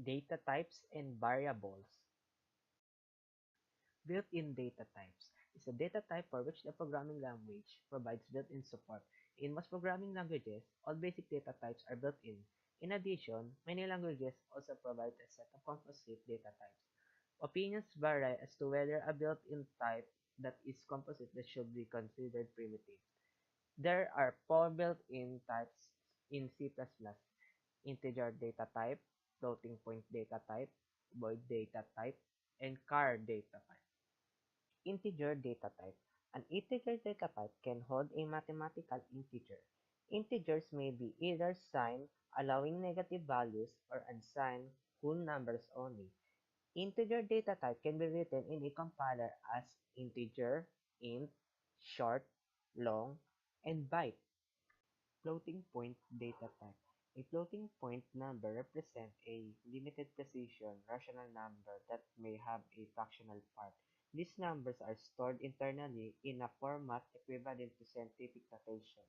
Data types and variables. Built-in data types is a data type for which the programming language provides built-in support. In most programming languages, all basic data types are built-in. In addition, many languages also provide a set of composite data types. Opinions vary as to whether a built-in type that is composite that should be considered primitive. There are four built-in types in C++: integer data type, floating point data type, void data type, and char data type. Integer data type. An integer data type can hold a mathematical integer. Integers may be either signed, allowing negative values, or unsigned, whole numbers only. Integer data type can be written in a compiler as integer, int, short, long, and byte. Floating point data type. A floating point number represents a limited precision rational number that may have a fractional part. These numbers are stored internally in a format equivalent to scientific notation,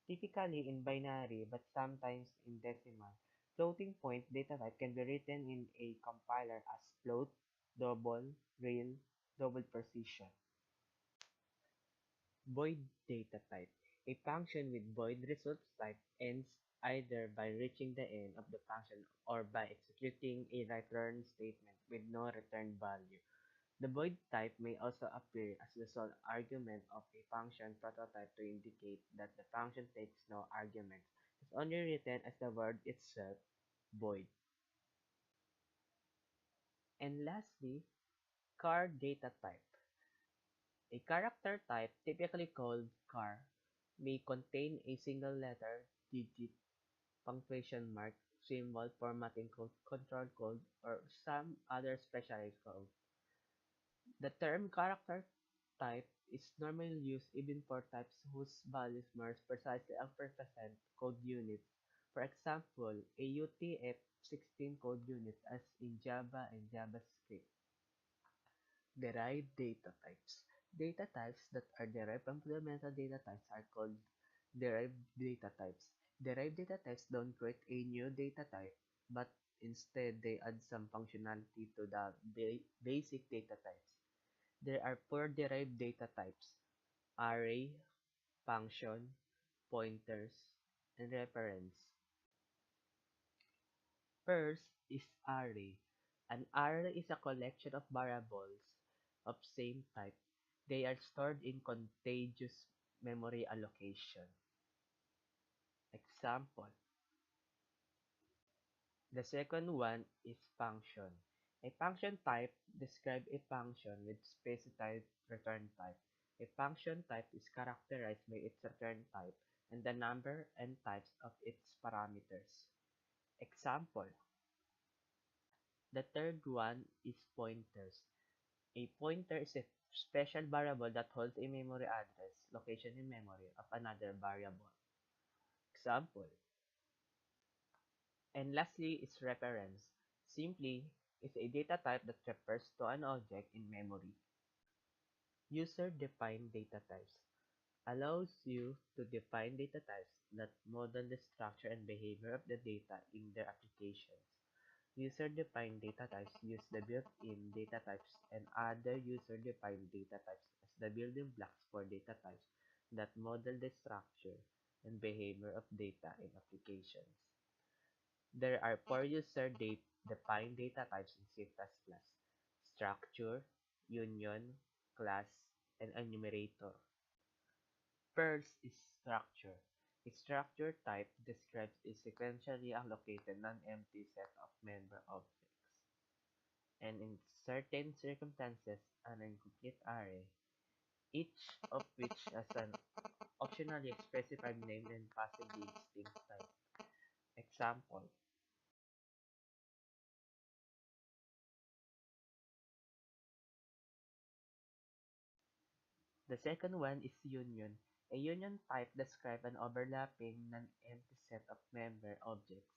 typically in binary but sometimes in decimal. Floating point data type can be written in a compiler as float, double, real, double precision. Void data type. A function with void results type ends either by reaching the end of the function or by executing a return statement with no return value. The void type may also appear as the sole argument of a function prototype to indicate that the function takes no arguments. It's only written as the word itself, void. And lastly, char data type. A character type, typically called char, may contain a single letter, digit, punctuation mark, symbol, formatting code, control code, or some other specialized code. The term character type is normally used even for types whose values more precisely represent code units. For example, a UTF-16 code unit as in Java and JavaScript. Derived data types. Data types that are derived from fundamental data types are called derived data types. Derived data types don't create a new data type, but instead they add some functionality to the basic data types. There are four derived data types: array, function, pointers, and reference. First is array. An array is a collection of variables of same type. They are stored in contiguous memory allocation. Example. The second one is function. A function type describes a function with specified return type. A function type is characterized by its return type and the number and types of its parameters. Example. The third one is pointers. A pointer is a special variable that holds a memory address, location in memory, of another variable. Example. And lastly is reference. Simply, is a data type that refers to an object in memory. User-defined data types allows you to define data types that model the structure and behavior of the data in their applications. User-defined data types use the built-in data types and other user-defined data types as the building blocks for data types that model the structure and behavior of data in applications. There are four user-defined data types in C++: structure, union, class, and enumerator. First is structure. A structure type describes a sequentially allocated non-empty set of member objects, and in certain circumstances, an incomplete array, each of which has an optionally specified name and possibly distinct type. Example. The second one is union. A union type describes an overlapping non-empty set of member objects,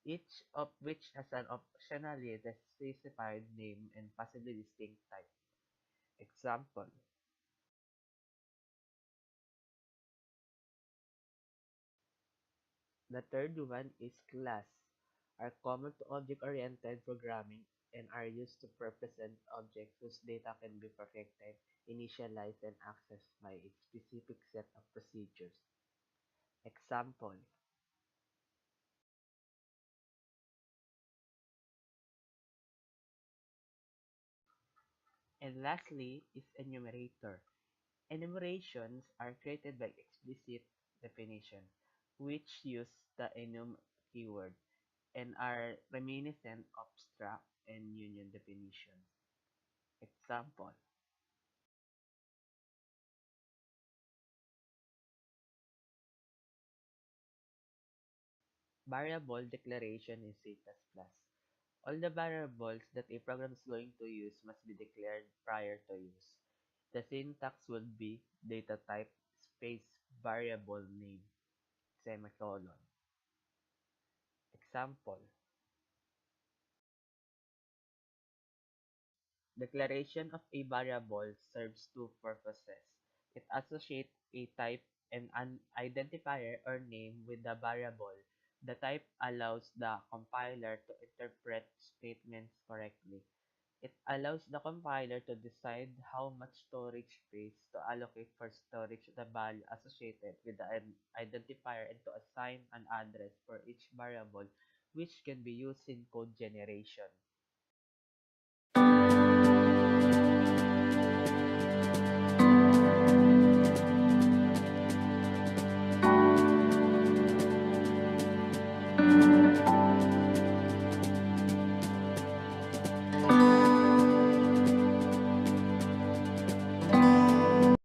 each of which has an optionally specified name and possibly distinct type. Example. The third one is class. are common to object-oriented programming and are used to represent objects whose data can be protected, initialized, and accessed by a specific set of procedures. Example. And lastly is enumerator. Enumerations are created by explicit definition, which use the enum keyword and are reminiscent of struct and union definitions. Example. Variable declaration in C++. All the variables that a program is going to use must be declared prior to use. The syntax would be data type space variable name semicolon. Example. Declaration of a variable serves two purposes. It associates a type and an identifier or name with the variable. The type allows the compiler to interpret statements correctly. It allows the compiler to decide how much storage space to allocate for storage of the value associated with the identifier and to assign an address for each variable, which can be used in code generation.